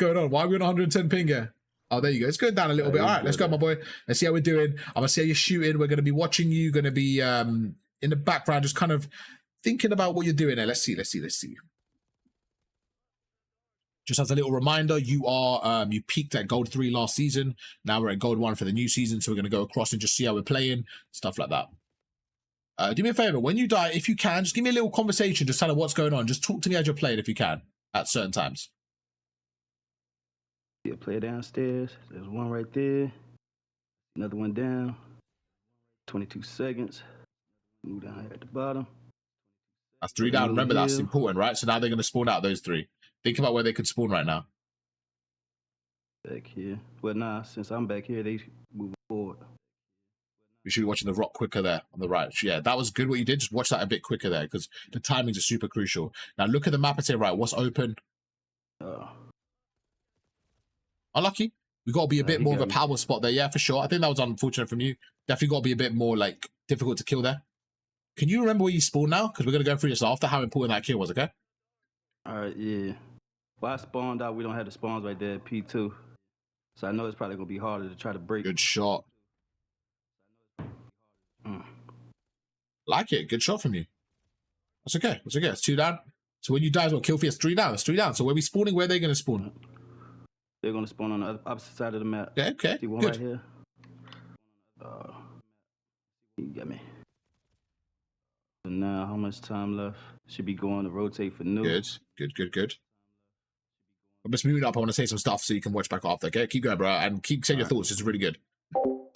going on? Why are we on 110 ping here? Oh, there you go. It's going down a little bit. All right, let's go, my boy. Let's see how we're doing. I'm going to see how you're shooting. We're going to be watching you. Going to be in the background, just kind of thinking about what you're doing there. Let's see. Just as a little reminder, you are you peaked at gold 3 last season. Now we're at gold 1 for the new season. So we're going to go across and just see how we're playing, stuff like that. Do me a favor. When you die, if you can, just give me a little conversation. Just tell me what's going on. Just talk to me as you're playing if you can at certain times. Yeah, player downstairs. There's one right there. Another one down. 22 seconds. Move down here at the bottom. That's 3 down. Remember, that's important, right? So now they're going to spawn out those 3. Think about where they could spawn right now. Back here. Well, nah, since I'm back here, they moving forward. We should be watching the rock quicker there on the right. Yeah, that was good what you did. Just watch that a bit quicker there because the timings are super crucial. Now look at the map and say, right, what's open? Unlucky. We got to be a bit more of a power spot there. Yeah, for sure. I think that was unfortunate from you. Definitely got to be a bit more like difficult to kill there. Can you remember where you spawned now? Because we're going to go through this after how important that kill was, okay? All right, yeah. Well, I spawned out. We don't have the spawns right there at P2. So I know it's probably going to be harder to try to break. Good shot. Like it. Good shot from you. That's okay. That's okay. It's 2 down. So when you die as well, kill for 3 down. It's 3 down. So where we spawning? Where are they going to spawn? They're going to spawn on the opposite side of the map. Okay, okay. See one good. right here? You got me. So now, how much time left? Should be going to rotate for new. Good. I'm just moving up. I want to say some stuff so you can watch back after, okay? Keep going, bro, and keep saying your thoughts. It's really good.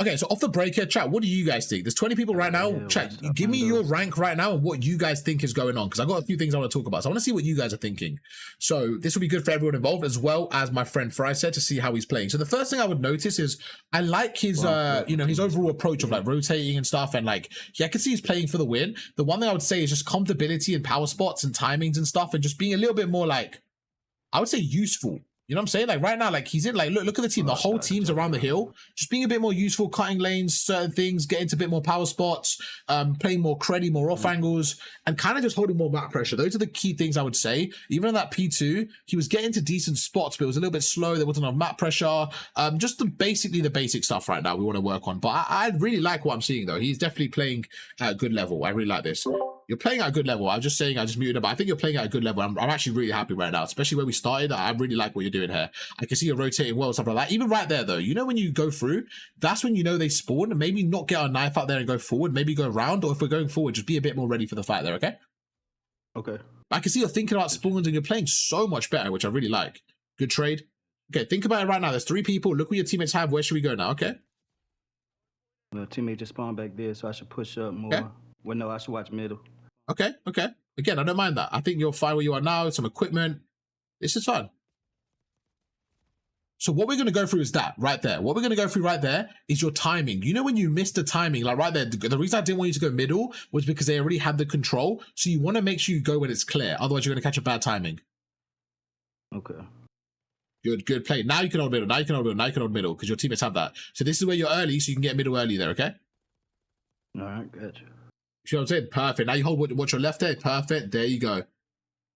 Okay, so off the break here, chat, what do you guys think? There's 20 people right now. Chat, give me your rank right now and what you guys think is going on, because I've got a few things I want to talk about. So I want to see what you guys are thinking. So this will be good for everyone involved, as well as my friend Fry said, to see how he's playing. So the first thing I would notice is I like his, his overall approach of like rotating and stuff. And like, yeah, I can see he's playing for the win. The one thing I would say is just comfortability and power spots and timings and stuff, and just being a little bit more like, I would say useful. You know what I'm saying? Like right now, like he's in, like, look at the team. The whole team's around the hill. Just being a bit more useful, cutting lanes, certain things, getting to a bit more power spots, playing more creddy, more off angles, and kind of just holding more map pressure. Those are the key things I would say. Even on that P2, he was getting to decent spots, but it was a little bit slow. There wasn't enough map pressure. Just basically the basic stuff right now we want to work on. But I really like what I'm seeing, though. He's definitely playing at a good level. I really like this. You're playing at a good level. I'm just saying, I just muted him, but I think you're playing at a good level. I'm actually really happy right now, especially where we started. I really like what you're doing here. I can see you're rotating well, stuff like that. Even right there, though, you know, when you go through, that's when you know they spawn. Maybe not get our knife out there and go forward. Maybe go around, or if we're going forward, just be a bit more ready for the fight there, okay? Okay. I can see you're thinking about spawns and you're playing so much better, which I really like. Good trade. Okay, think about it right now. There's 3 people. Look what your teammates have. Where should we go now, okay? The teammate just spawned back there, so I should push up more. Okay. Well, no, I should watch middle. Okay. Again, I don't mind that. I think you're fine where you are now. Some equipment. This is fun. So what we're going to go through is that right there. What we're going to go through right there is your timing. You know, when you miss the timing, like right there, the reason I didn't want you to go middle was because they already had the control. So you want to make sure you go when it's clear. Otherwise, you're going to catch a bad timing. Okay. Good play. Now you can hold middle. Now you can hold middle because your teammates have that. So this is where you're early, so you can get middle early there, okay? All right, gotcha. You know what I'm saying? Perfect. Now you hold watch your left there. Perfect. There you go.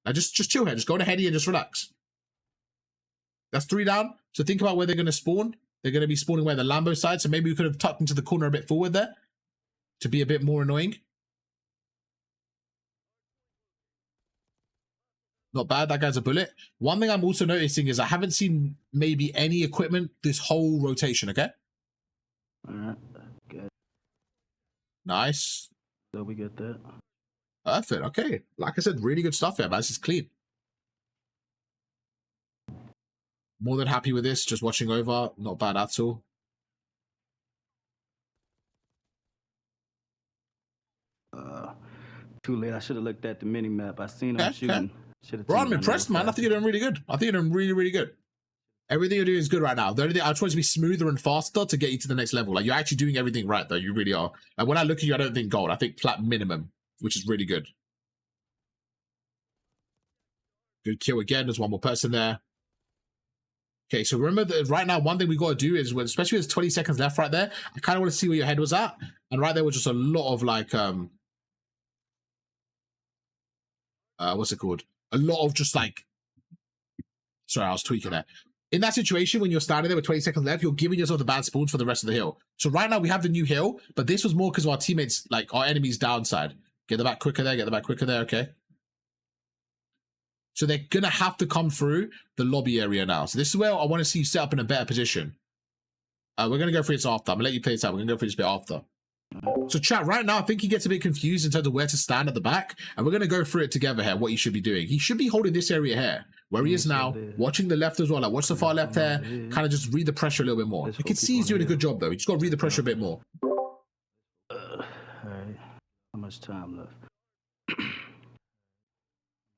Now just chill here. Just go to heady and just relax. That's 3 down. So think about where they're going to spawn. They're going to be spawning where the Lambo side. So maybe we could have tucked into the corner a bit forward there to be a bit more annoying. Not bad. That guy's a bullet. One thing I'm also noticing is I haven't seen maybe any equipment this whole rotation, okay? All right. Good. Nice. So we get that. Perfect. Okay. Like I said, really good stuff here, man. This is clean. More than happy with this. Just watching over. Not bad at all. Too late. I should have looked at the mini map. I seen him shooting. Bro, I'm impressed, man. I think you're doing really good. I think you're doing really, really good. Everything you're doing is good right now. The only thing I try to be smoother and faster to get you to the next level. Like, you're actually doing everything right, though. You really are. Like, when I look at you, I don't think gold. I think plat minimum, which is really good. Good kill again. There's one more person there. Okay, so remember that right now, one thing we got to do is, when, especially with 20 seconds left right there, I kind of want to see where your head was at. And right there was just a lot of, like, what's it called? A lot of just, like, sorry, I was tweaking there. in that situation, when you're standing there with 20 seconds left, you're giving yourself the bad spawns for the rest of the hill. So right now we have the new hill, but this was more because of our teammates, like our enemies downside. Get the back quicker there, get the back quicker there, okay? So they're going to have to come through the lobby area now. So this is where I want to see you set up in a better position. We're going to go through this after. I'm going to let you play this out. We're going to go through this bit after. So chat, right now, I think he gets a bit confused in terms of where to stand at the back. And we're going to go through it together here, what he should be doing. He should be holding this area here, where he is now, watching the left as well. Like, watch the far left here. Kind of just read the pressure a little bit more. I can see he's doing a good job, though. You just got to read the pressure a bit more. All right. How much time left?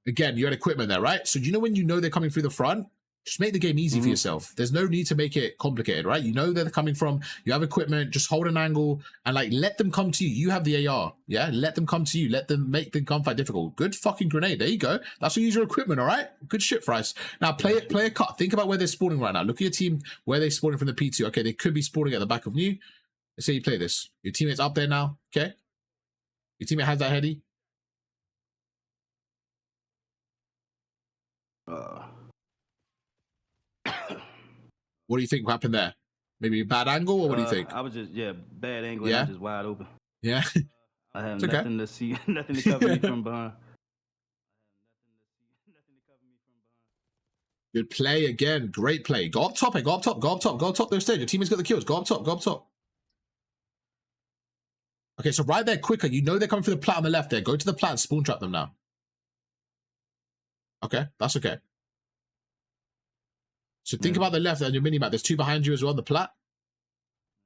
Again, you had equipment there, right? So do you know when you know they're coming through the front? Just make the game easy for yourself. There's no need to make it complicated, right? You know they're coming from, you have equipment, just hold an angle and like let them come to you. You have the AR, yeah? Let them come to you. Let them make the gunfight difficult. Good fucking grenade. There you go. That's what you use your equipment, all right? Good shit, Fries. Now play a cut. Think about where they're spawning right now. Look at your team, where they're spawning from the P2. Okay, they could be spawning at the back of you. Let's say you play this. Your teammate's up there now, okay? Your teammate has that heady. What do you think happened there? Maybe a bad angle, or what do you think? I was just, bad angle. Yeah? And just wide open. Yeah? I have nothing to see, nothing to cover me from behind. Good play again. Great play. Go up top, go up top, go up top, go up top. They're stage. Your team has got the kills. Go up top, go up top. Okay, so right there, quicker. You know they're coming for the plat on the left there. Go to the plat and spawn trap them now. Okay, that's okay. So think about the left on your mini-map. There's two behind you as well, the plat.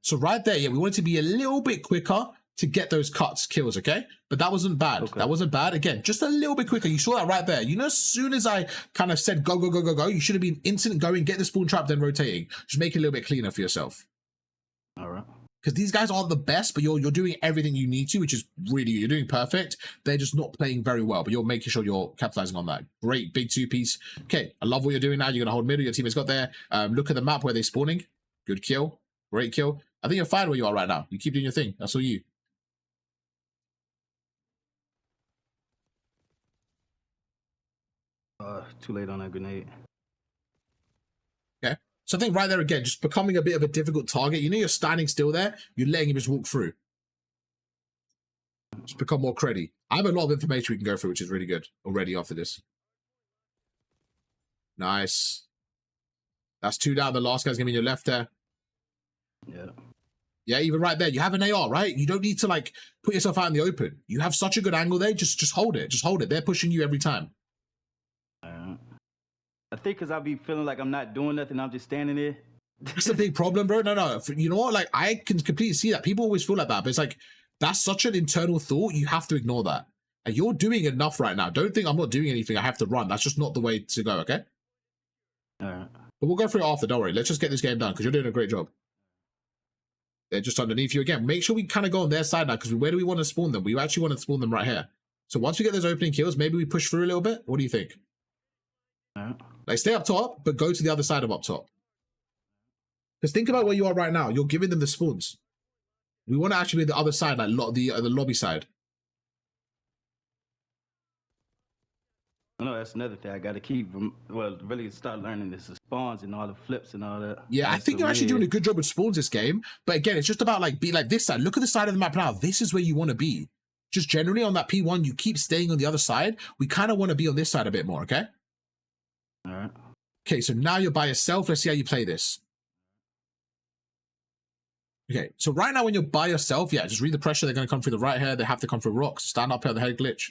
So right there, yeah, we want it to be a little bit quicker to get those cuts, kills, okay? But that wasn't bad. Okay. That wasn't bad. Again, just a little bit quicker. You saw that right there. You know, as soon as I kind of said go, go, go, go, go, you should have been instant going, get the spawn trap, then rotating. Just make it a little bit cleaner for yourself. All right. Because these guys aren't the best, but you're doing everything you need to, which is really, you're doing perfect. They're just not playing very well, but you're making sure you're capitalizing on that. Great, big two-piece. Okay, I love what you're doing now. You're going to hold middle. Your team has got there. Look at the map where they're spawning. Good kill. Great kill. I think you're fine where you are right now. You keep doing your thing. That's all you. Too late on that grenade. Okay. So I think right there again, just becoming a bit of a difficult target. You know you're standing still there. You're letting him just walk through. Just become more cruddy. I have a lot of information we can go through, which is really good already after this. Nice. That's two down. The last guy's going to be on your left there. Yeah. Yeah, even right there. You have an AR, right? You don't need to, like, put yourself out in the open. You have such a good angle there. Just hold it. Just hold it. They're pushing you every time. I think because I'll be feeling like I'm not doing nothing. I'm just standing there. That's a big problem, bro. No. You know what? Like, I can completely see that. People always feel like that. But it's like, that's such an internal thought. You have to ignore that. And you're doing enough right now. Don't think I'm not doing anything. I have to run. That's just not the way to go, okay? All right. But we'll go through it after. Don't worry. Let's just get this game done because you're doing a great job. They're just underneath you again. Make sure we kind of go on their side now because where do we want to spawn them? We actually want to spawn them right here. So once we get those opening kills, maybe we push through a little bit. What do you think? All right. Like, stay up top, but go to the other side of up top. Because think about where you are right now. You're giving them the spawns. We want to actually be the other side, like the lobby side. No, that's another thing I got to keep. Well, really start learning this, the spawns and all the flips and all that. Yeah, I think you're actually doing a good job with spawns this game. But again, it's just about like be like this side. Look at the side of the map now. This is where you want to be. Just generally on that P1, you keep staying on the other side. We kind of want to be on this side a bit more, okay? All right. Okay, so now you're by yourself. Let's see how you play this. Okay, so right now when you're by yourself, yeah, just read the pressure. They're going to come through the right here. They have to come through rocks. Stand up here at the head glitch.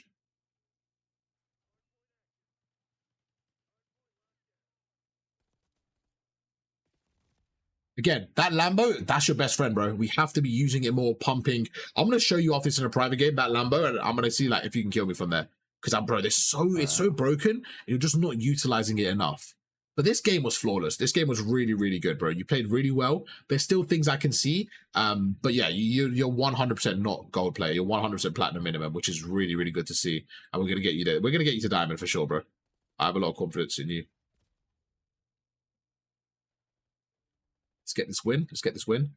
Again, that Lambo, that's your best friend, bro. We have to be using it more, pumping. I'm going to show you off this in a private game, that Lambo, and I'm going to see like if you can kill me from there. Because, bro, it's so broken, and you're just not utilizing it enough. But this game was flawless. This game was really, really good, bro. You played really well. There's still things I can see. But yeah, you're 100% not gold player. You're 100% platinum minimum, which is really, really good to see. And we're going to get you there. We're going to get you to diamond for sure, bro. I have a lot of confidence in you. Let's get this win. Let's get this win.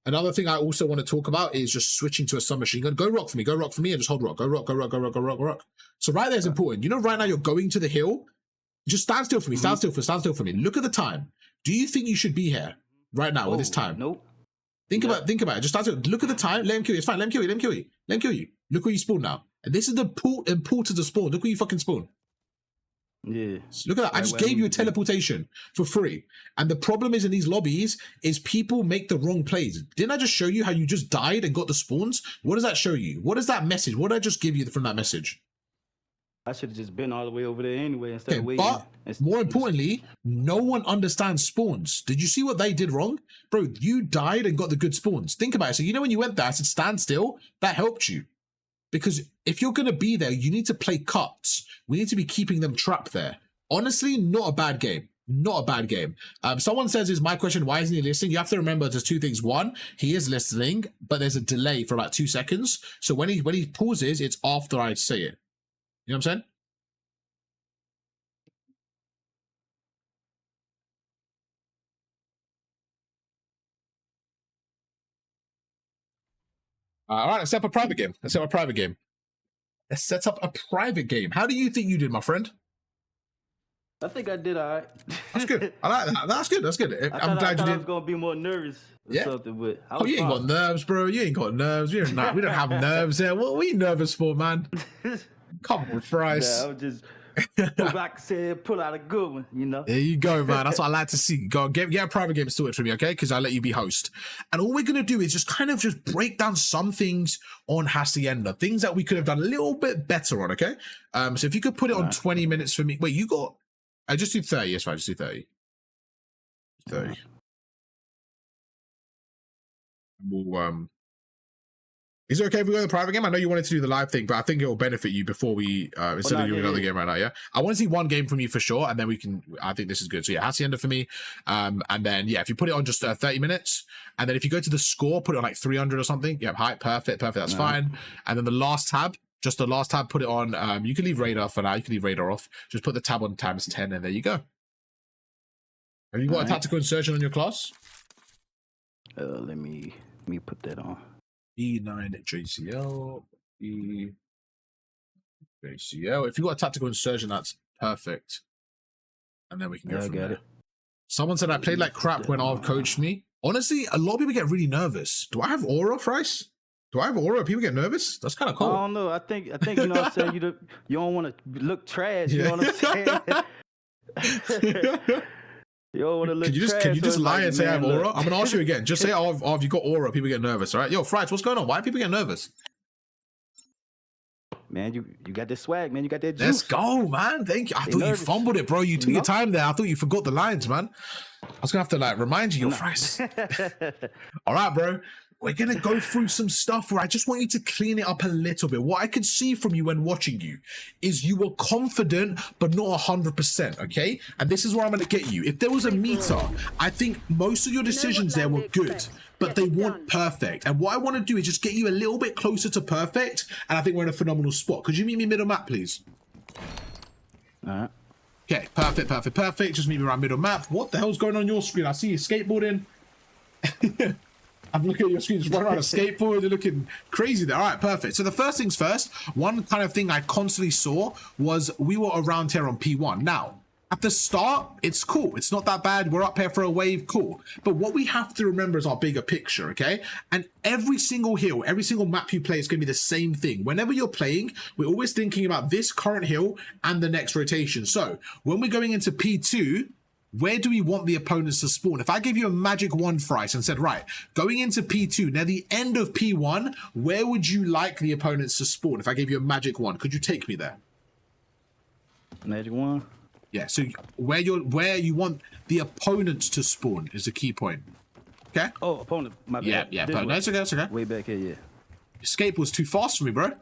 Another thing I also want to talk about is just switching to a submachine gun. Go rock for me. Go rock for me and just hold rock. Go rock, go rock, go rock, go rock, go rock. So right there is important. You know, right now you're going to the hill. Just stand still for me. Stand still for me. Look at the time. Do you think you should be here right now with this time? Nope. Think about it. Just look at the time. Let him kill you. It's fine. Let him kill you. Let him kill you. Let him kill you. Look where you spawn now. And this is the importance of spawn. Look where you fucking spawn. Yeah. Look at that. I just gave you a teleportation for free. And the problem is in these lobbies is people make the wrong plays. Didn't I just show you how you just died and got the spawns? What does that show you? What is that message? What did I just give you from that message? I should have just been all the way over there anyway instead of waiting. But more importantly, no one understands spawns. Did you see what they did wrong? Bro, you died and got the good spawns. Think about it. So you know when you went there, I said stand still. That helped you. Because if you're going to be there, you need to play cuts. We need to be keeping them trapped there. Honestly, not a bad game. Not a bad game. Someone says, is my question, why isn't he listening? You have to remember there's two things. One, he is listening, but there's a delay for about 2 seconds. So when he pauses, it's after I say it. You know what I'm saying? All right, let's set up a private game. Let's set up a private game. Let's set up a private game. How do you think you did, my friend? I think I did all right. That's good. I like that. That's good. That's good. I'm glad you did. I was going to be more nervous or something, but oh, you ain't got nerves, bro. You ain't got nerves. We don't have nerves here. What are you nervous for, man? Come on, Fries. Yeah, I was just pull out a good one, you know. There you go, man. That's what I like to see. Go get a private game sorted for me, okay? Because I'll let you be host. And all we're gonna do is just break down some things on Hacienda, things that we could have done a little bit better on, okay? So if you could put it on 20 minutes for me. Wait, you got? I just do 30. Yes, fine. Just do 30. 30. We'll Is it okay if we go to the private game? I know you wanted to do the live thing, but I think it will benefit you before we instead of doing another game right now. Yeah, I want to see one game from you for sure, and then we can. I think this is good. So yeah, Hacienda for me, and then yeah, if you put it on just 30 minutes, and then if you go to the score, put it on like 300 or something. Yeah, height, perfect. That's fine. And then the last tab, just the last tab, put it on. You can leave radar for now. You can leave radar off. Just put the tab on times 10, and there you go. Have you got a tactical insertion on your class? Let me put that on. E9 JCL, JCL. If you've got a tactical insertion, that's perfect. And then we can go from there. Someone said I played like crap when Arv coached me. Honestly, a lot of people get really nervous. Do I have aura, Fries? Do I have aura? People get nervous? That's kind of cool. I don't know. I think you know what I'm saying. You don't want to look trash. You know what I'm saying? You don't want to look trash. Can you just lie and say I have aura? I'm gonna ask you again. Just say, "Oh, you got aura." People get nervous. All right, yo, Fries, what's going on? Why are people getting nervous? Man, you got this swag, man. You got that juice. Let's go, man. Thank you. I thought you fumbled it, bro. You took your time there. I thought you forgot the lines, man. I was gonna have to like remind you, your Fries. All right, bro. We're going to go through some stuff where I just want you to clean it up a little bit. What I could see from you when watching you is you were confident, but not 100%, okay? And this is where I'm going to get you. If there was a meter, I think most of your decisions there were good, but they weren't perfect. And what I want to do is just get you a little bit closer to perfect, and I think we're in a phenomenal spot. Could you meet me middle map, please? All right. Okay, perfect. Just meet me around middle map. What the hell's going on your screen? I see you skateboarding. I'm looking at your screen, just running around a skateboard, you're looking crazy there. All right, perfect. So the first things first, one kind of thing I constantly saw was we were around here on P1. Now, at the start, it's cool. It's not that bad. We're up here for a wave, cool. But what we have to remember is our bigger picture, okay? And every single hill, every single map you play is going to be the same thing. Whenever you're playing, we're always thinking about this current hill and the next rotation. So when we're going into P2, where do we want the opponents to spawn? If I gave you a magic wand, Fries, and said, right, going into P2, near the end of P1, where would you like the opponents to spawn? If I gave you a magic wand, could you take me there? Magic wand? Yeah, so where you want the opponents to spawn is the key point. Okay? Oh, opponent. My bad. Yeah, opponent. That's okay. Way back here, yeah. Your skate was too fast for me, bro.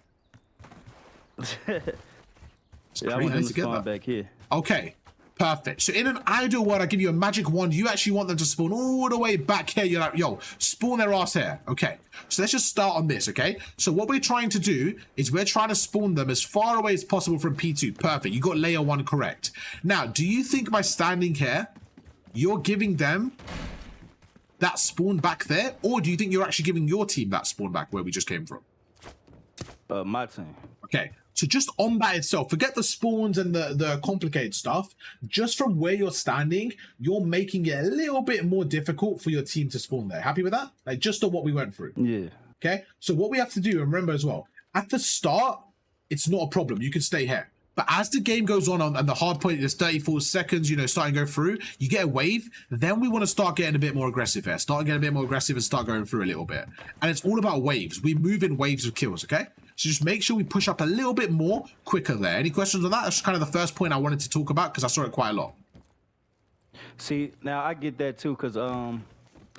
Yeah, I want them to spawn back here. Okay. Perfect. So in an ideal world, I give you a magic wand. You actually want them to spawn all the way back here. You're like, yo, spawn their ass here. Okay. So let's just start on this, okay? So what we're trying to do is we're trying to spawn them as far away as possible from P2. Perfect. You got layer 1 correct. Now, do you think by standing here, you're giving them that spawn back there? Or do you think you're actually giving your team that spawn back where we just came from? My team. Okay. So just on that itself, forget the spawns and the complicated stuff. Just from where you're standing, you're making it a little bit more difficult for your team to spawn there. Happy with that? Like just on what we went through. Yeah. Okay. So what we have to do, and remember as well, at the start, it's not a problem. You can stay here. But as the game goes on and the hard point is 34 seconds, you know, starting to go through, you get a wave. Then we want to start getting a bit more aggressive here. Start getting a bit more aggressive and start going through a little bit. And it's all about waves. We move in waves of kills, okay? So just make sure we push up a little bit more quicker there. Any questions on that? That's kind of the first point I wanted to talk about because I saw it quite a lot. See, now I get that too, because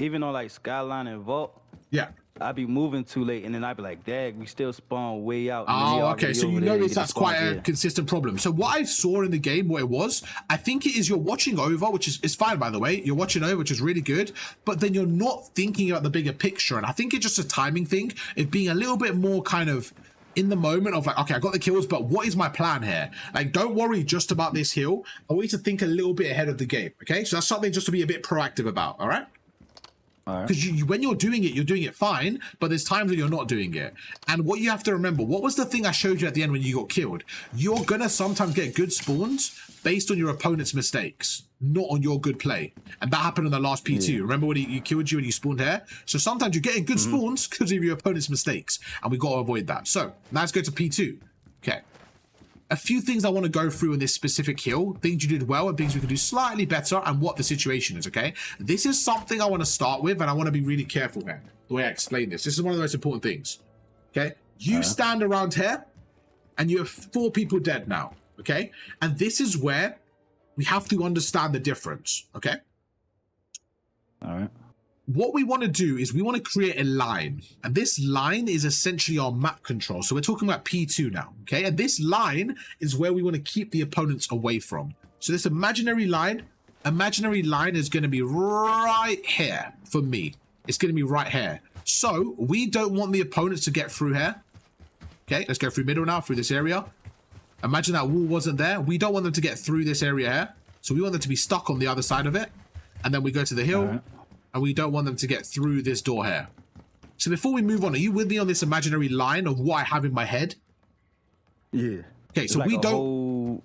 even on like Skyline and Vault, yeah, I be moving too late, and then I be like, "Dag, we still spawn way out." Oh, okay. So you notice that's quite a consistent problem. So what I saw in the game, what it was, I think it is you're watching over, which is fine, by the way. You're watching over, which is really good, but then you're not thinking about the bigger picture. And I think it's just a timing thing, it being a little bit more kind of in the moment of like, okay, I got the kills, but what is my plan here? Like, don't worry just about this hill. I want you to think a little bit ahead of the game, okay? So that's something just to be a bit proactive about, all right? Because when you're doing it fine, but there's times when you're not doing it. And what you have to remember, what was the thing I showed you at the end when you got killed? You're gonna sometimes get good spawns based on your opponent's mistakes, not on your good play. And that happened in the last P2. Yeah. Remember when he killed you and you spawned here? So sometimes you're getting good spawns because of your opponent's mistakes, and we got to avoid that. So now let's go to P2. Okay. A few things I want to go through in this specific hill, things you did well and things we could do slightly better, and what the situation is, okay? This is something I want to start with, and I want to be really careful here, the way I explain this. This is one of the most important things, okay? You stand around here, and you have 4 people dead now, okay? And this is where we have to understand the difference, okay? All right. What we want to do is we want to create a line, and this line is essentially our map control. So we're talking about P2 now, okay? And this line is where we want to keep the opponents away from. So this imaginary line is going to be right here for me. It's going to be right here. So we don't want the opponents to get through here. Okay, let's go through middle now, through this area. Imagine that wall wasn't there. We don't want them to get through this area here. So we want them to be stuck on the other side of it. And then we go to the hill. And we don't want them to get through this door here. So before we move on, are you with me on this imaginary line of what I have in my head? Yeah. Okay, so like we don't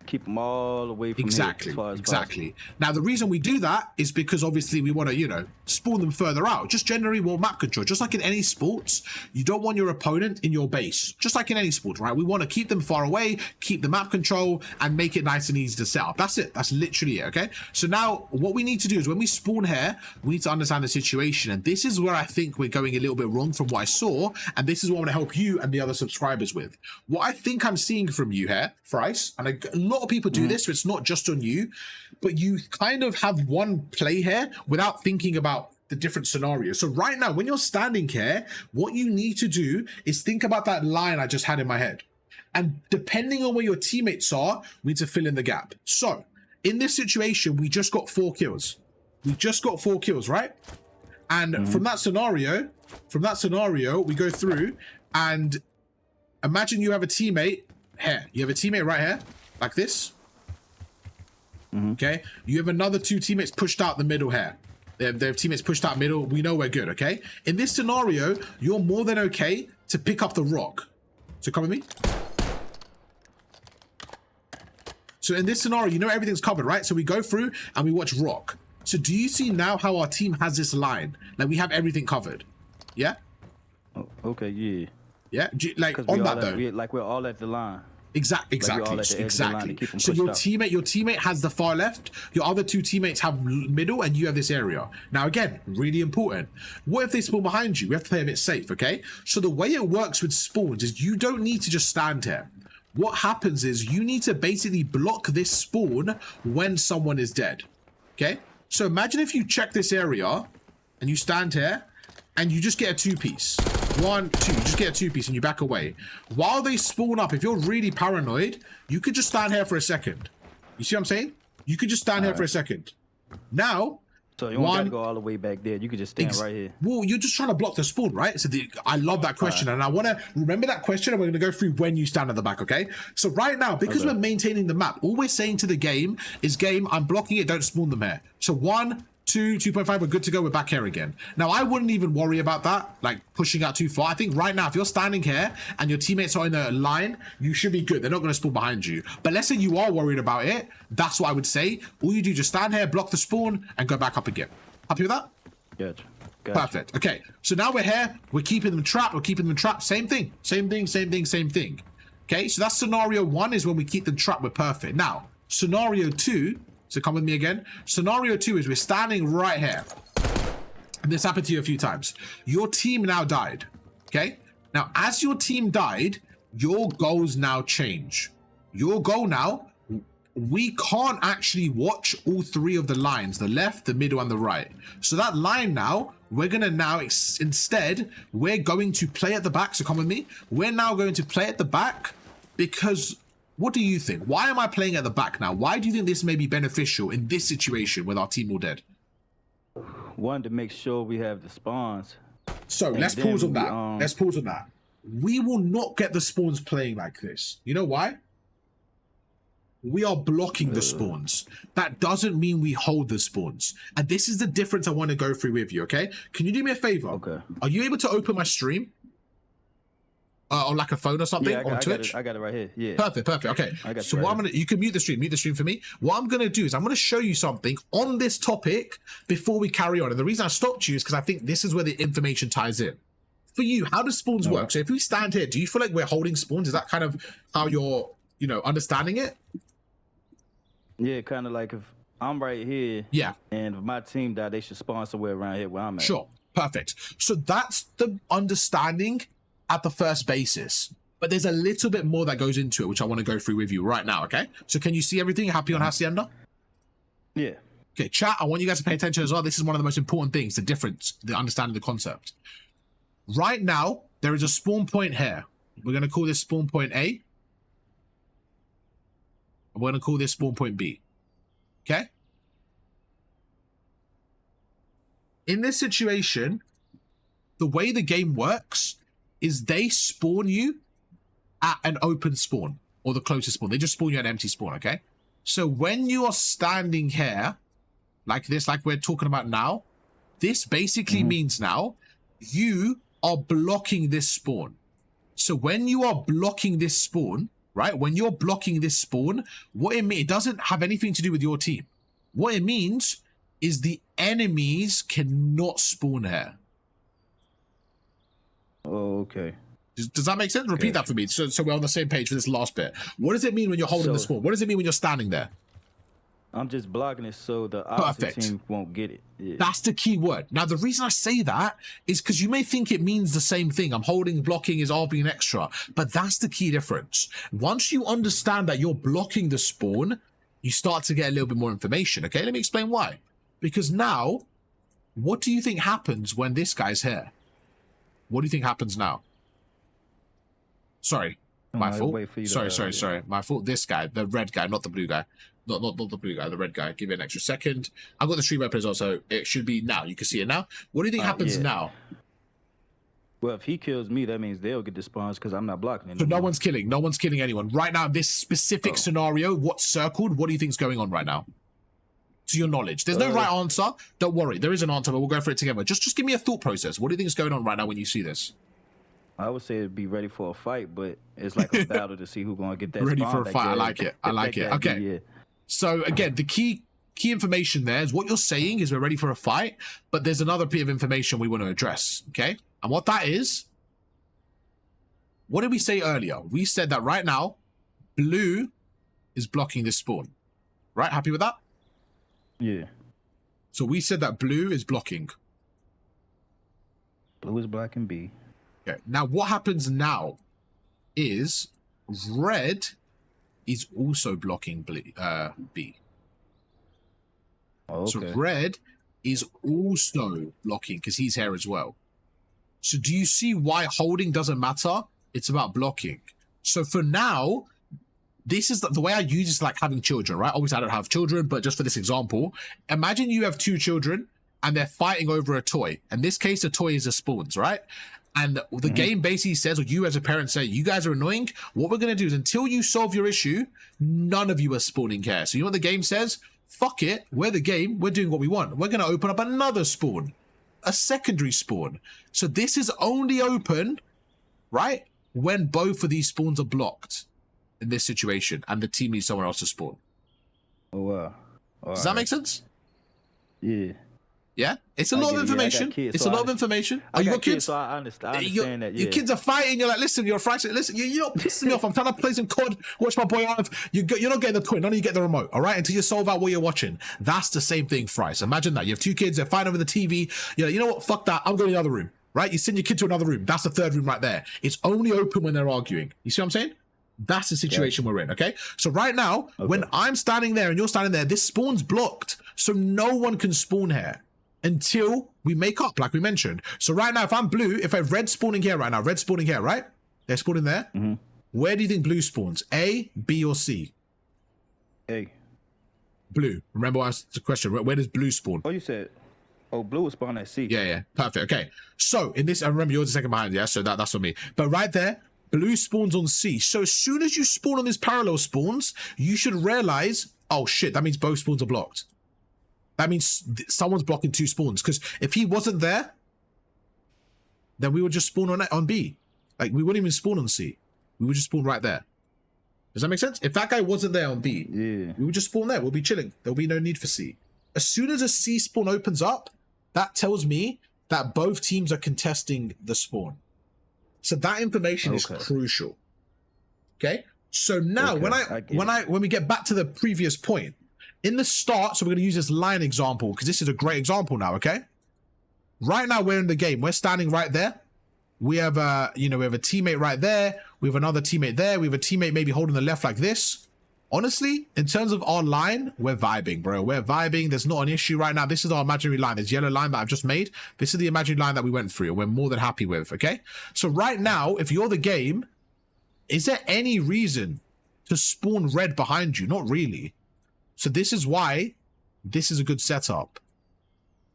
keep them all away from exactly, here as exactly. Now the reason we do that is because obviously we want to, you know, spawn them further out. Just generally more map control. Just like in any sports, you don't want your opponent in your base. Just like in any sport, right? We want to keep them far away, keep the map control, and make it nice and easy to set up. That's it. That's literally it. Okay. So now what we need to do is when we spawn here, we need to understand the situation, and this is where I think we're going a little bit wrong from what I saw, and this is what I want to help you and the other subscribers with. What I think I'm seeing from you here, Thrice, and a lot of people do this, so it's not just on you, but you kind of have one play here without thinking about the different scenarios. So right now, when you're standing here, what you need to do is think about that line I just had in my head. And depending on where your teammates are, we need to fill in the gap. So in this situation, we just got 4 kills. We just got 4 kills, right? And from that scenario, we go through and imagine you have a teammate here. You have a teammate right here, like this. Okay, you have another 2 teammates pushed out the middle here. They have teammates pushed out middle. We know we're good, okay? In this scenario, you're more than okay to pick up the rock. So come with me. So in this scenario, you know everything's covered, right? So we go through and we watch rock. So do you see now how our team has this line? Like we have everything covered. Yeah? Oh, okay, yeah. Yeah? Like on that though. We're all at the line. Exactly. So your teammate has the far left, your other 2 teammates have middle, and you have this area. Now again, really important. What if they spawn behind you? We have to play a bit safe, okay? So the way it works with spawns is you don't need to just stand here. What happens is you need to basically block this spawn when someone is dead, okay? So imagine if you check this area and you stand here and you just get a 2-piece. 1, 2, you just get a 2-piece and you back away. While they spawn up, if you're really paranoid, you could just stand here for a second. You see what I'm saying? You could just stand here for a second. Now, so you don't gotta go all the way back there. You could just stand right here. Well, you're just trying to block the spawn, right? So I love that question, and I want to remember that question, and we're going to go through when you stand at the back, okay? So right now, because we're maintaining the map, all we're saying to the game is, game, I'm blocking it, don't spawn them here. So 1, 2, 2.5, we're good to go. We're back here again. Now, I wouldn't even worry about that, like pushing out too far. I think right now, if you're standing here and your teammates are in a line, you should be good. They're not going to spawn behind you. But let's say you are worried about it. That's what I would say. All you do, just stand here, block the spawn, and go back up again. Happy with that? Gotcha. Perfect. Okay, so now we're here. We're keeping them trapped. We're keeping them trapped. Same thing. Same thing, same thing, same thing. Okay, so that's scenario 1 is when we keep them trapped. We're perfect. Now, scenario 2... So come with me again. Scenario 2 is we're standing right here. And this happened to you a few times. Your team now died. Okay? Now, as your team died, your goals now change. Your goal now, we can't actually watch all 3 of the lines, the left, the middle, and the right. So that line now, we're going to now, instead, we're going to play at the back. So come with me. We're now going to play at the back because... What do you think? Why am I playing at the back now? Why do you think this may be beneficial in this situation with our team all dead? One, to make sure we have the spawns. So let's pause on that. Let's pause on that. We will not get the spawns playing like this. You know why? We are blocking the spawns. That doesn't mean we hold the spawns. And this is the difference I want to go through with you, okay? Can you do me a favor? Okay. Are you able to open my stream? On like a phone or something on Twitch? I got it right here. Yeah. Perfect. Okay. So what I'm gonna, you can mute the stream for me. What I'm gonna do is I'm gonna show you something on this topic before we carry on. And the reason I stopped you is because I think this is where the information ties in. For you, how does spawns work? So if we stand here, do you feel like we're holding spawns? Is that kind of how you're, understanding it? Yeah, kind of like if I'm right here. Yeah. And if my team died, they should spawn somewhere around here where I'm at. Sure. Perfect. So that's the understanding at the first basis, but there's a little bit more that goes into it, which I want to go through with you right now, okay? So can you see everything? Happy on Hacienda? Yeah. Okay, chat, I want you guys to pay attention as well. This is one of the most important things, the difference, the understanding the concept. Right now, there is a spawn point here. We're going to call this spawn point A. And we're going to call this spawn point B. Okay? In this situation, the way the game works is they spawn you at an open spawn or the closest spawn. They just spawn you at an empty spawn, okay? So when you are standing here like this, like we're talking about now, this basically means now you are blocking this spawn. So when you are blocking this spawn, right? When you're blocking this spawn, what it means, it doesn't have anything to do with your team. What it means is the enemies cannot spawn here. Oh, okay. Does that make sense? Repeat that for me, so we're on the same page for this last bit. What does it mean when you're holding the spawn? What does it mean when you're standing there? I'm just blocking it so the opposite team won't get it. Yeah. That's the key word. Now, the reason I say that is because you may think it means the same thing. I'm holding, blocking is all being extra, but that's the key difference. Once you understand that you're blocking the spawn, you start to get a little bit more information. Okay, let me explain why. Because now, what do you think happens when this guy's here? What do you think happens now? Sorry, my fault. Sorry. My fault. This guy, the red guy, not the blue guy. Not the blue guy, the red guy. Give me an extra second. I've got the stream open as well, so it should be now. You can see it now. What do you think happens now? Well, if he kills me, that means they'll get the spawns because I'm not blocking So anymore. no one's killing anyone. Right now, this specific scenario, what's circled, what do you think's going on right now? To your knowledge. There's no right answer. Don't worry. There is an answer, but we'll go for it together. Just give me a thought process. What do you think is going on right now when you see this? I would say it'd be ready for a fight, but it's like a battle to see who's going to get that ready spawn for a fight. I like it. I like it. Okay. Yeah. So again, the key information there is what you're saying is we're ready for a fight, but there's another bit of information we want to address. Okay. And what that is, what did we say earlier? We said that right now, blue is blocking this spawn. Right? Happy with that? Yeah. So we said that blue is blocking. Blue is blocking B. Okay. Now what happens now is red is also blocking B. Oh, okay. So red is also blocking because he's here as well. So do you see why holding doesn't matter? It's about blocking. So for now, this is the way I use is like having children, right? Obviously I don't have children, but just for this example, imagine you have 2 children and they're fighting over a toy. In this case, the toy is the spawns, right? And the game basically says, or you as a parent say, you guys are annoying. What we're going to do is until you solve your issue, none of you are spawning here. So you know what the game says? fuck it, we're the game, we're doing what we want. We're going to open up another spawn, a secondary spawn. So this is only open, right, when both of these spawns are blocked in this situation and the team needs somewhere else to spawn. Oh, wow. Does that make sense? Yeah. Yeah? It's a lot of information. It's a lot of information. Oh, you got kids? So I understand that, yeah. Your kids are fighting. You're like, listen, you're frightened. Listen, you're not pissing me off. I'm trying to play some COD, watch my boy Arv. You're not getting the twin. None of you get the remote, all right? Until you solve out what you're watching. That's the same thing, Fries. Imagine that. You have two kids. They're fighting over the TV. You're like, you know what? Fuck that. I'm going to the other room, right? You send your kid to another room. That's the third room right there. It's only open when they're arguing. You see what I'm saying? That's the situation we're in, okay? So right now, when I'm standing there and you're standing there, this spawn's blocked. So no one can spawn here until we make up, like we mentioned. So right now, if I'm blue, if I have red spawning here right now, red spawning here, right? They're spawning there. Where do you think blue spawns? A, B, or C? A. Blue. Remember I asked the question. Where does blue spawn? Oh, you said, oh, blue will spawn at C. Yeah. Perfect. Okay. So in this, I remember yours a second behind, yeah? So that's for me. But right there, blue spawns on C. So as soon as you spawn on these parallel spawns, you should realize, oh shit, that means both spawns are blocked. That means someone's blocking two spawns. Because if he wasn't there, then we would just spawn on B. Like, we wouldn't even spawn on C. We would just spawn right there. Does that make sense? If that guy wasn't there on B, we would just spawn there. We'll be chilling. There'll be no need for C. As soon as a C spawn opens up, that tells me that both teams are contesting the spawn. So that information is crucial. Okay? So now when we get back to the previous point, in the start, so we're going to use this line example because this is a great example now, okay? Right now we're in the game. We're standing right there. We have a, we have a teammate right there. We have another teammate there. We have a teammate maybe holding the left like this. Honestly, in terms of our line, we're vibing, bro. We're vibing. There's not an issue right now. This is our imaginary line. This yellow line that I've just made. This is the imaginary line that we went through and we're more than happy with, okay? So right now, if you're the game, is there any reason to spawn red behind you? Not really. So this is why this is a good setup.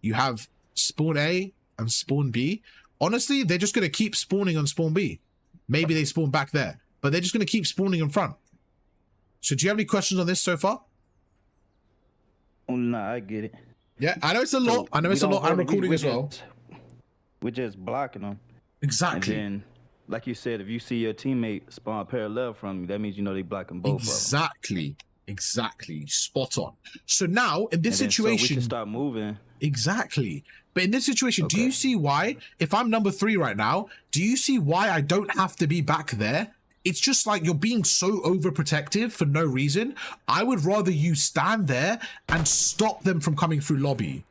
You have spawn A and spawn B. Honestly, they're just going to keep spawning on spawn B. Maybe they spawn back there, but they're just going to keep spawning in front. So do you have any questions on this so far? Oh, nah, I get it. Yeah, I know it's a lot. I know it's a lot. I'm recording as well. We're just blocking them. Exactly. And then, like you said, if you see your teammate spawn parallel from you, that means they blocking both Exactly. Of them. Exactly. Spot on. So now, in this situation... So we can start moving. Exactly. But in this situation, do you see why, if I'm number 3 right now, do you see why I don't have to be back there? It's just like you're being so overprotective for no reason. I would rather you stand there and stop them from coming through lobby.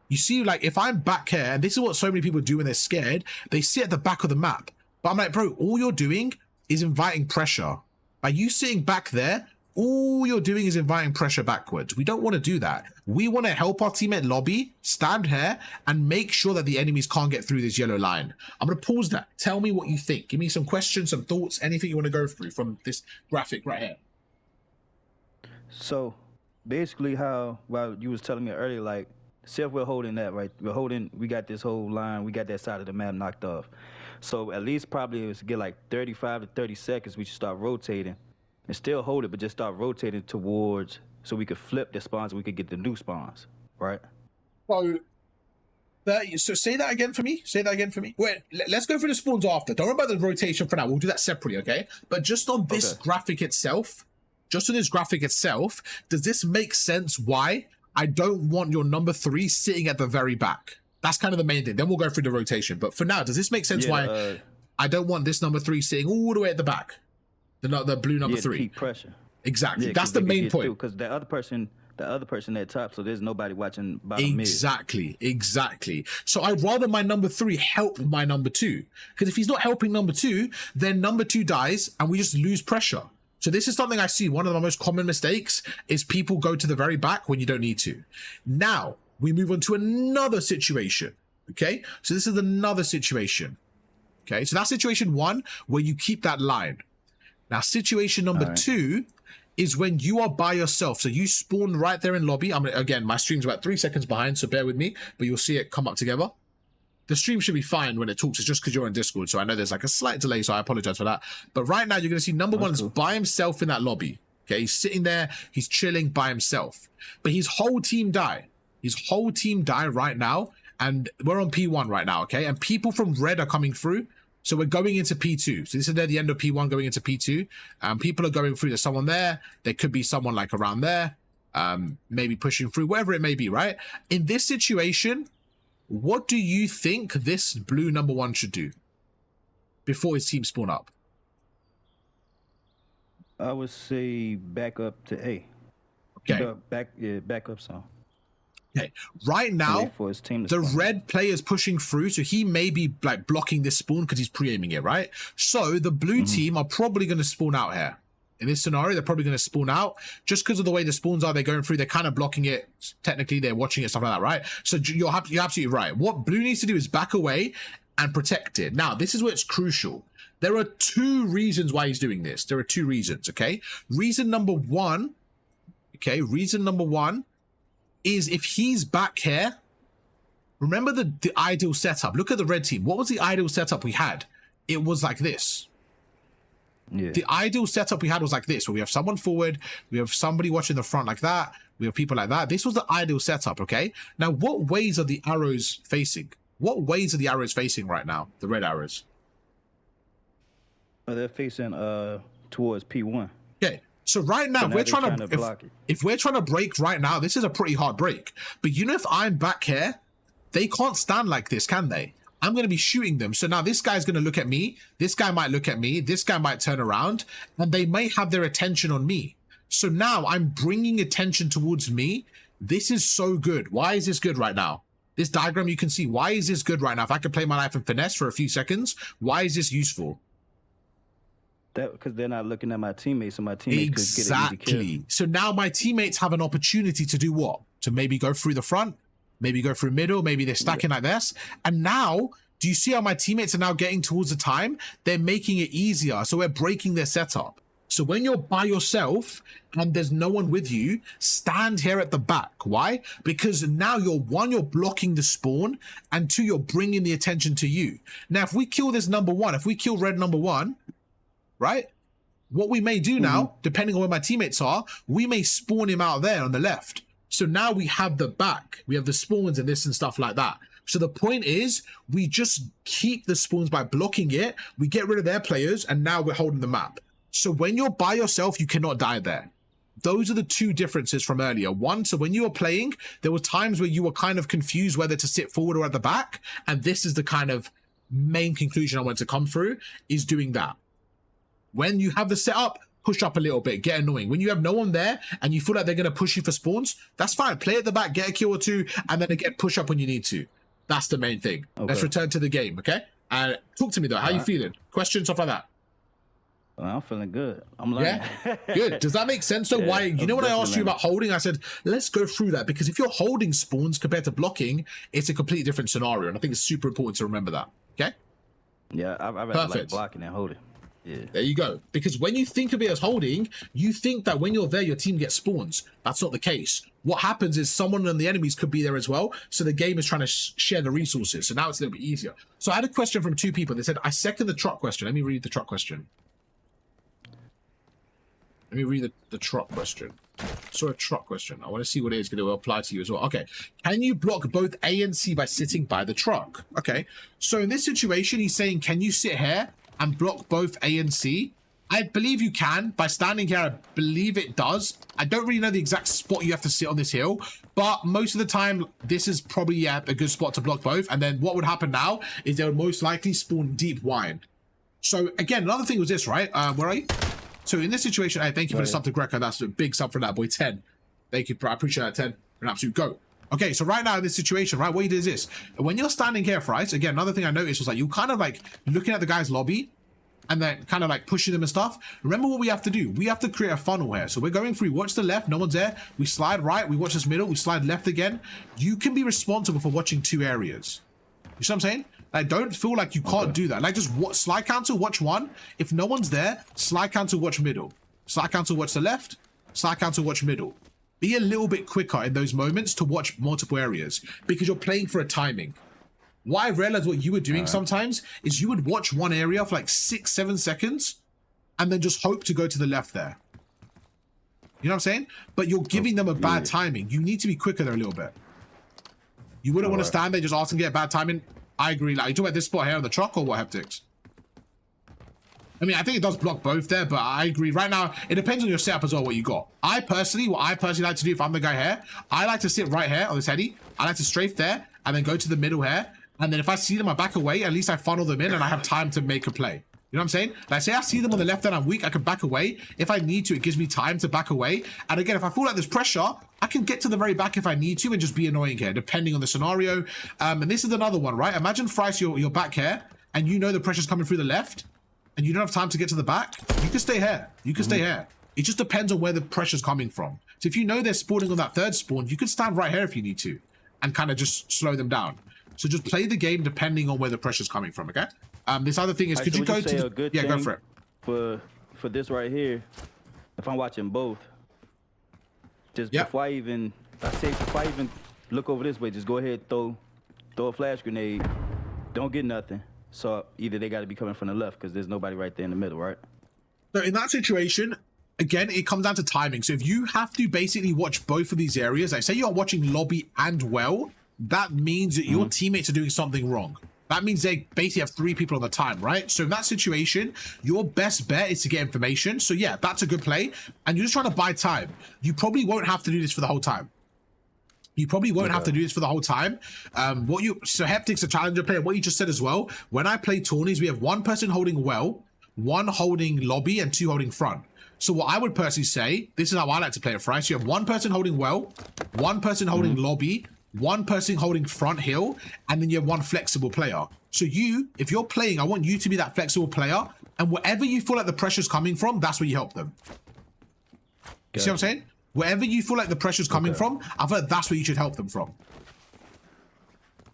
You see, like, if I'm back here, and this is what so many people do when they're scared, they sit at the back of the map. But I'm like, bro, all you're doing is inviting pressure. By you sitting back there, all you're doing is inviting pressure backwards. We don't want to do that. We want to help our teammate lobby, stand here, and make sure that the enemies can't get through this yellow line. I'm going to pause that. Tell me what you think. Give me some questions, some thoughts, anything you want to go through from this graphic right here. So, basically how, you was telling me earlier, like, say if we're holding that, right? We got this whole line, we got that side of the map knocked off. So, at least probably it was to get like 35 to 30 seconds, we should start rotating. And still hold it, but just start rotating towards, so we could flip the spawns, we could get the new spawns, right? So say that again for me. Say that again for me. Wait, let's go through the spawns after. Don't worry about the rotation for now. We'll do that separately, okay? But just on this graphic itself, does this make sense why I don't want your number 3 sitting at the very back? That's kind of the main thing. Then we'll go through the rotation. But for now, does this make sense why I don't want this number 3 sitting all the way at the back? The blue number 3. Keep pressure. Exactly. That's the main point. Because the other person at top, so there's nobody watching bottom mid. Exactly. So I'd rather my number 3 help my number 2. Because if he's not helping number 2, then number 2 dies and we just lose pressure. So this is something I see. One of the most common mistakes is people go to the very back when you don't need to. Now, we move on to another situation. Okay? So this is another situation. Okay? So that's situation 1 where you keep that line. Now, situation number 2 is when you are by yourself. So you spawn right there in lobby. Again, my stream's about 3 seconds behind, so bear with me, but you'll see it come up together. The stream should be fine when it talks. It's just because you're on Discord, so I know there's like a slight delay, so I apologize for that. But right now, you're going to see number 1 is by himself in that lobby. Okay, he's sitting there, he's chilling by himself. But his whole team die. His whole team die right now. And we're on P1 right now, okay? And people from red are coming through. So we're going into P2. So this is near the end of P1 going into P2. People are going through. There's someone there. There could be someone like around there. Maybe pushing through, whatever it may be, right? In this situation, what do you think this blue number 1 should do before his team spawn up? I would say back up to A. Okay. Back up some. Okay. Right now, for his team the red player is pushing through, so he may be like blocking this spawn because he's pre-aiming it, right? So the blue team are probably going to spawn out here. In this scenario, they're probably going to spawn out just because of the way the spawns are. They're going through. They're kind of blocking it. Technically, they're watching it, stuff like that, right? So you're absolutely right. What blue needs to do is back away and protect it. Now, this is where it's crucial. There are 2 reasons why he's doing this. There are 2 reasons, okay? Reason number 1, okay? Reason number 1 is if he's back here, remember the ideal setup. Look at the red team. What was the ideal setup we had? It was like this. Yeah. The ideal setup we had was like this, where we have someone forward, we have somebody watching the front like that, we have people like that. This was the ideal setup, okay? Now, what ways are the arrows facing? What ways are the arrows facing right now? The red arrows. They're facing towards P1. Okay. So right now, So now if they're trying to block it. if we're trying to break right now, this is a pretty hard break. But you know, if I'm back here, they can't stand like this, can they? I'm going to be shooting them. So now this guy's going to look at me. This guy might look at me. This guy might turn around, and they may have their attention on me. So now I'm bringing attention towards me. This is so good. Why is this good right now? This diagram, you can see, why is this good right now? If I could play my life in finesse for a few seconds, why is this useful? Because they're not looking at my teammates, so my teammates could get an easy kill. So now my teammates have an opportunity to do what? To maybe go through the front, maybe go through middle, maybe they're stacking like this. And now, do you see how my teammates are now getting towards the time? They're making it easier. So we're breaking their setup. So when you're by yourself and there's no one with you, stand here at the back. Why? Because now you're blocking the spawn, and 2, you're bringing the attention to you. Now, if we kill this number 1, if we kill red number 1, right? What we may do now, depending on where my teammates are, we may spawn him out there on the left. So now we have the back, we have the spawns and this and stuff like that. So the point is, we just keep the spawns by blocking it. We get rid of their players, and now we're holding the map. So when you're by yourself, you cannot die there. Those are the 2 differences from earlier. 1, so when you were playing, there were times where you were kind of confused whether to sit forward or at the back. And this is the kind of main conclusion I want to come through, is doing that. When you have the setup, push up a little bit, get annoying. When you have no one there and you feel like they're going to push you for spawns, that's fine. Play at the back, get a kill or 2, and then again, push up when you need to. That's the main thing. Okay. Let's return to the game, okay? Talk to me, though. How you feeling? Questions, stuff like that? I'm feeling good. I'm learning. Yeah? Good. Does that make sense, though? Why? You know when I asked you about holding, I said, let's go through that. Because if you're holding spawns compared to blocking, it's a completely different scenario. And I think it's super important to remember that, okay? Yeah, I rather like blocking and holding. Yeah. There you go. Because when you think of it as holding, you think that when you're there, your team gets spawns. That's not the case. What happens is someone on the enemies could be there as well. So the game is trying to share the resources. So now it's a little bit easier. So I had a question from 2 people. They said, I second the truck question. Let me read the truck question. Let me read the truck question. So a truck question. I want to see what it is going to apply to you as well. Okay. Can you block both A and C by sitting by the truck? Okay. So in this situation, he's saying, can you sit here and block both A and C? I believe you can. By standing here, I believe it does. I don't really know the exact spot you have to sit on this hill, but most of the time, this is probably a good spot to block both. And then what would happen now is they would most likely spawn deep wide. So again, another thing was this, right? Where are you? So in this situation, hey, thank you for the sub to Greco. That's a big sub for that boy, 10. Thank you, bro. I appreciate that, 10. You're an absolute go. Okay, so right now in this situation, right, what you do is this. When you're standing here, right, again, another thing I noticed was like you kind of like looking at the guy's lobby and then kind of like pushing them and stuff. Remember what we have to do? We have to create a funnel here. So we're going through, watch the left, no one's there. We slide right, we watch this middle, we slide left again. You can be responsible for watching 2 areas. You see what I'm saying? Like, don't feel like you can't do that. Like, just slide cancel, watch 1. If no one's there, slide cancel, watch middle. Slide cancel, watch the left. Slide cancel, watch middle. Be a little bit quicker in those moments to watch multiple areas because you're playing for a timing. What I realized what you were doing sometimes is you would watch one area for like 6-7 seconds and then just hope to go to the left there. You know what I'm saying? But you're giving them a bad timing. You need to be quicker there a little bit. You wouldn't want to stand there just asking to get bad timing. I agree. Like, you talk about this spot here on the truck or what, Heptics? I mean, I think it does block both there, but I agree. Right now, it depends on your setup as well, what you got. What I personally like to do if I'm the guy here, I like to sit right here on this heady. I like to strafe there and then go to the middle here. And then if I see them, I back away. At least I funnel them in and I have time to make a play. You know what I'm saying? Like, say I see them on the left and I'm weak, I can back away. If I need to, it gives me time to back away. And again, if I feel like there's pressure, I can get to the very back if I need to and just be annoying here, depending on the scenario. And this is another one, right? Imagine, Thrice, you're back here and you know the pressure's coming through the left and you don't have time to get to the back. You can stay here. You can stay here. It just depends on where the pressure's coming from. So if you know they're spawning on that third spawn, you can stand right here if you need to and kind of just slow them down. So just play the game depending on where the pressure's coming from, okay? This other thing is, could you go to the... Yeah, go for it. For this right here, if I'm watching both, just before I even look over this way, just go ahead, throw a flash grenade. Don't get nothing. So either they got to be coming from the left because there's nobody right there in the middle, right? So in that situation, again, it comes down to timing. So if you have to basically watch both of these areas, like say you're watching lobby and well, that means that your teammates are doing something wrong. That means they basically have 3 people on the time, right? So in that situation, your best bet is to get information. So yeah, that's a good play. And you're just trying to buy time. You probably won't have to do this for the whole time. You probably won't have to do this for the whole time. So Heptic's a challenger player. What you just said as well, when I play tourneys, we have 1 person holding well, 1 holding lobby, and 2 holding front. So what I would personally say, this is how I like to play it, right? So you have 1 person holding well, 1 person holding lobby, 1 person holding front hill, and then you have 1 flexible player. So if you're playing, I want you to be that flexible player, and wherever you feel like the pressure's coming from, that's where you help them. You see what I'm saying? Wherever you feel like the pressure's coming from, I feel like that's where you should help them from.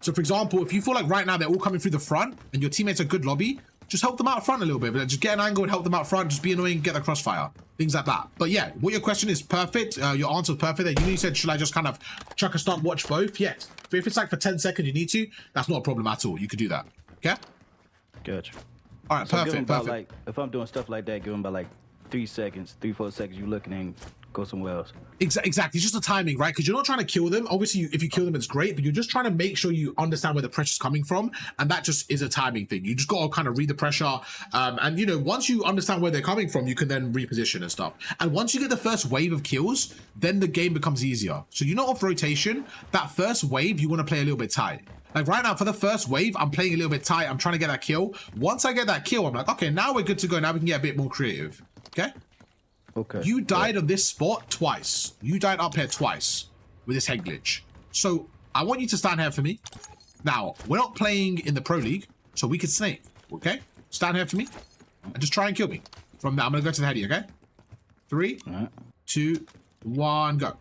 So for example, if you feel like right now they're all coming through the front, and your teammates are good lobby, just help them out front a little bit. But just get an angle and help them out front. Just be annoying, get the crossfire. Things like that. But yeah, what your question is perfect. Your answer's perfect there. You said, should I just kind of chuck a start, watch both? Yes. But if it's like for 10 seconds you need to, that's not a problem at all. You could do that. Okay? Gotcha. All right, so perfect. Like, if I'm doing stuff like that, give them about like 3 seconds, 3-4 seconds, you looking and go somewhere else. Exactly. It's just the timing, right? Because you're not trying to kill them. Obviously, if you kill them, it's great, but you're just trying to make sure you understand where the pressure's coming from. And that just is a timing thing. You just got to kind of read the pressure. And, you know, once you understand where they're coming from, you can then reposition and stuff. And once you get the first wave of kills, then the game becomes easier. So you're not off rotation. That first wave, you want to play a little bit tight. Like right now, for the first wave, I'm playing a little bit tight. I'm trying to get that kill. Once I get that kill, I'm like, okay, now we're good to go. Now we can get a bit more creative. Okay? Okay. You died on this spot twice. You died up here twice with this head glitch. So I want you to stand here for me. Now, we're not playing in the Pro League, so we can snake. Okay? Stand here for me and just try and kill me. From there, I'm going to go to the heady, okay? 3, 2, 1, go.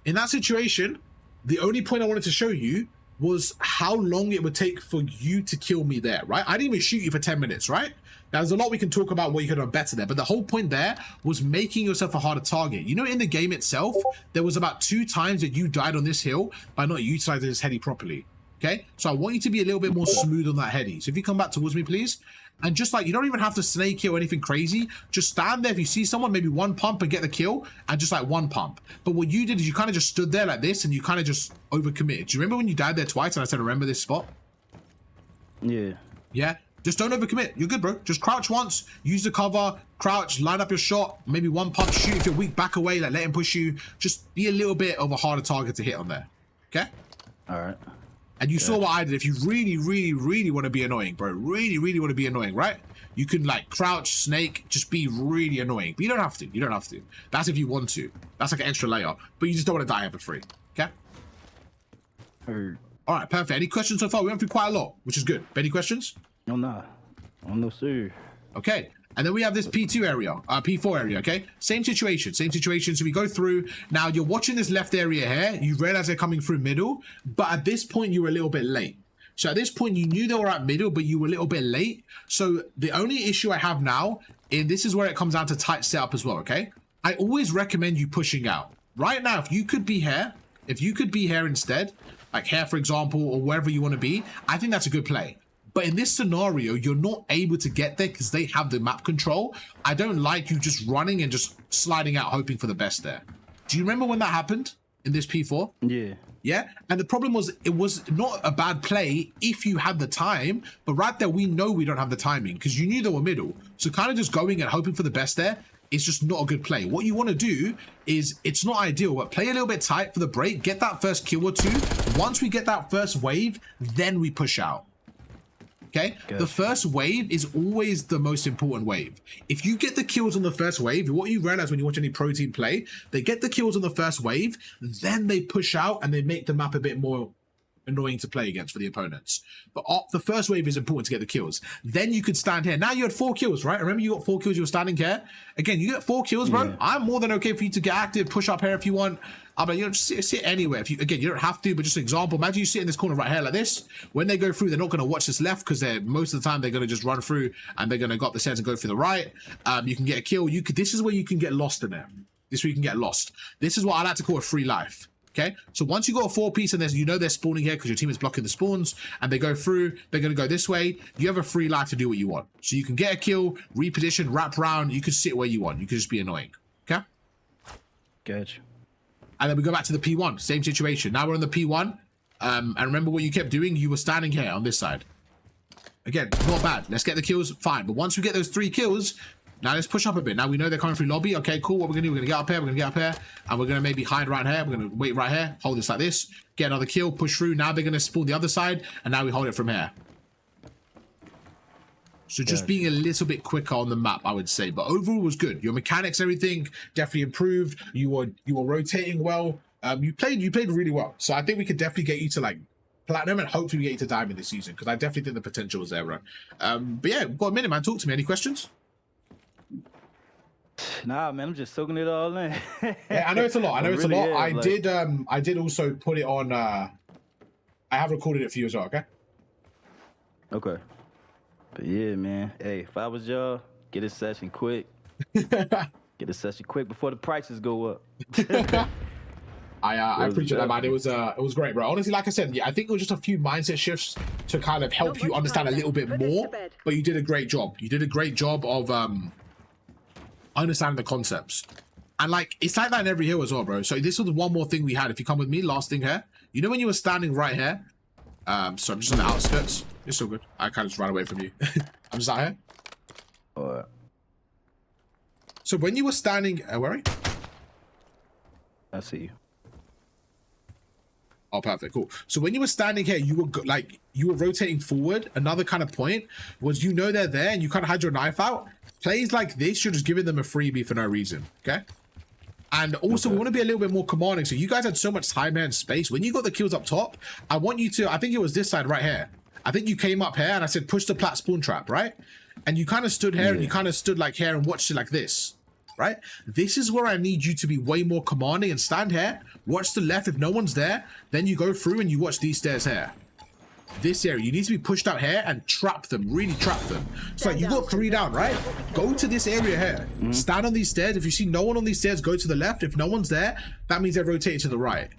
In that situation, the only point I wanted to show you was how long it would take for you to kill me there, right? I didn't even shoot you for 10 minutes, right? Now, there's a lot we can talk about what you could have done better there, but the whole point there was making yourself a harder target. You know, in the game itself, there was about 2 times that you died on this hill by not utilizing this heady properly, okay? So I want you to be a little bit more smooth on that heady. So if you come back towards me, please. And just like, you don't even have to snake it or anything crazy. Just stand there. If you see someone, maybe 1 pump and get the kill, and just like 1 pump. But what you did is you kind of just stood there like this and you kind of just overcommitted. Do you remember when you died there twice and I said, remember this spot? Yeah. Yeah? Just don't overcommit. You're good, bro. Just crouch once, use the cover, crouch, line up your shot, maybe 1 pump, shoot. If you're weak, back away, like let him push you. Just be a little bit of a harder target to hit on there. Okay? All right. And you saw what I did. If you really, really, really want to be annoying, bro, really, really want to be annoying, right? You can like crouch, snake, just be really annoying. But you don't have to. You don't have to. That's if you want to. That's like an extra layer. But you just don't want to die here for free. Okay? Heard. All right, perfect. Any questions so far? We went through quite a lot, which is good. Any questions? No, no, sir. Okay. And then we have this P2 area, P4 area, okay? Same situation. So we go through. Now, you're watching this left area here. You realize they're coming through middle. But at this point, you were a little bit late. So at this point, you knew they were at middle, but you were a little bit late. So the only issue I have now, and this is where it comes down to tight setup as well, okay? I always recommend you pushing out. Right now, if you could be here, If you could be here instead, like here, for example, or wherever you want to be, I think that's a good play. But in this scenario, you're not able to get there because they have the map control. I don't like you just running and just sliding out, hoping for the best there. Do you remember when that happened in this P4? Yeah. Yeah, and the problem was it was not a bad play if you had the time, but right there we know we don't have the timing because you knew they were middle. So kind of just going and hoping for the best there is just not a good play. What you want to do is, it's not ideal, but play a little bit tight for the break, get that first kill or two. Once we get that first wave, then we push out. Okay, good. The first wave is always the most important wave. If you get the kills on the first wave, what you realize when you watch any pro team play, they get the kills on the first wave, then they push out and they make the map a bit more annoying to play against for the opponents. But the first wave is important to get the kills. Then you could stand here. Now you had 4 kills, right? Remember you got 4 kills, you were standing here. Again, you get 4 kills, bro. Yeah. I'm more than okay for you to get active, push up here if you want. But you don't sit anywhere. If you, again, you don't have to, but just an example, imagine you sit in this corner right here like this. When they go through, they're not going to watch this left because they're most of the time they're going to just run through and they're going to go up the stairs and go through the right. You can get a kill. This is where you can get lost in there. This is where you can get lost. This is what I like to call a free life. Okay, so once you got a 4-piece and you know they're spawning here because your team is blocking the spawns and they go through, they're going to go this way. You have a free life to do what you want. So you can get a kill, reposition, wrap around. You can sit where you want. You can just be annoying. Okay. Gotcha. And then we go back to the P1, same situation. Now we're on the P1. And remember what you kept doing? You were standing here on this side. Again, not bad. Let's get the kills. Fine. But once we get those 3 kills, now let's push up a bit. Now we know they're coming through lobby. Okay, cool. What we're gonna do, we're gonna get up here, we're gonna get up here, and we're gonna maybe hide right here. We're gonna wait right here, hold this like this, get another kill, push through. Now they're gonna spawn the other side, and now we hold it from here. So just being a little bit quicker on the map, I would say. But overall was good. Your mechanics, everything definitely improved. You were rotating well. You played really well. So I think we could definitely get you to like platinum and hopefully we get you to diamond this season because I definitely think the potential is there, bro. But yeah, we've got a minute, man. Talk to me. Any questions? Nah, man, I'm just soaking it all in. Yeah, I know it's a lot. I know it's really a lot. I did also put it on. I have recorded it for you as well. Okay. Okay. But yeah, man. Hey, if I was y'all, get a session quick. Get a session quick before the prices go up. I appreciate that, man. It was great, bro. Honestly, like I said, yeah, I think it was just a few mindset shifts to kind of help you understand a little bit more. But you did a great job. You did a great job of understanding the concepts. And like it's like that in every hill as well, bro. So this was one more thing we had. If you come with me, last thing here. You know when you were standing right here? So I'm just on the outskirts. It's all good. I kind of just ran away from you. I'm just out here. Alright. So when you were standing, where are you? I see you. Oh, perfect, cool. So when you were standing here, you were rotating forward. Another kind of point was, you know, they're there and you kind of had your knife out. Plays like this, you're just giving them a freebie for no reason, okay? And also, we want to be a little bit more commanding. So you guys had so much time here and space. When you got the kills up top, I want you to, I think it was this side right here. I think you came up here and I said, push the plat spawn trap, right? And you kind of stood here and you kind of stood like here and watched it like this, right? This is where I need you to be way more commanding and stand here, watch the left. If no one's there, then you go through and you watch these stairs here. This area, you need to be pushed out here and trap them, really trap them. So like, you got 3 down, right? Go to this area here. Stand on these stairs. If you see no one on these stairs, go to the left. If no one's there, that means they're rotating to the right.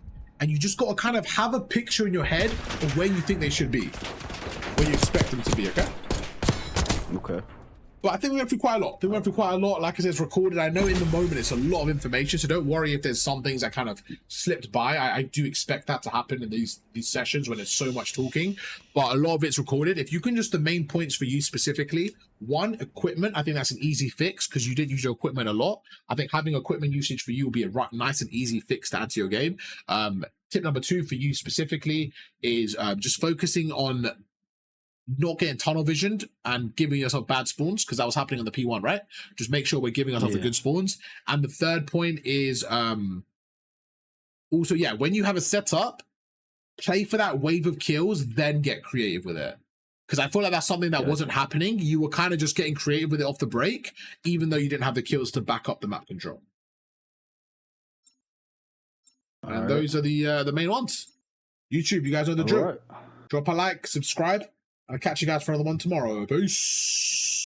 And you just got to kind of have a picture in your head of where you think they should be, where you expect them to be, okay? Okay. But I think we went through quite a lot. Like I said, it's recorded. I know in the moment it's a lot of information, so don't worry if there's some things that kind of slipped by. I do expect that to happen in these sessions when there's so much talking, but a lot of it's recorded. If you can just, the main points for you specifically, 1, equipment. I think that's an easy fix because you did use your equipment a lot. I think having equipment usage for you will be a nice and easy fix to add to your game. Tip number 2 for you specifically is just focusing on not getting tunnel visioned and giving yourself bad spawns, because that was happening on the P1, right? Just make sure we're giving ourselves the good spawns. And the third point is also, yeah, when you have a setup, play for that wave of kills, then get creative with it. Because I feel like that's something that wasn't happening. You were kind of just getting creative with it off the break, even though you didn't have the kills to back up the map control. And those are the main ones. YouTube, you guys know the drill. Drop a like, subscribe. I'll catch you guys for another one tomorrow. Peace.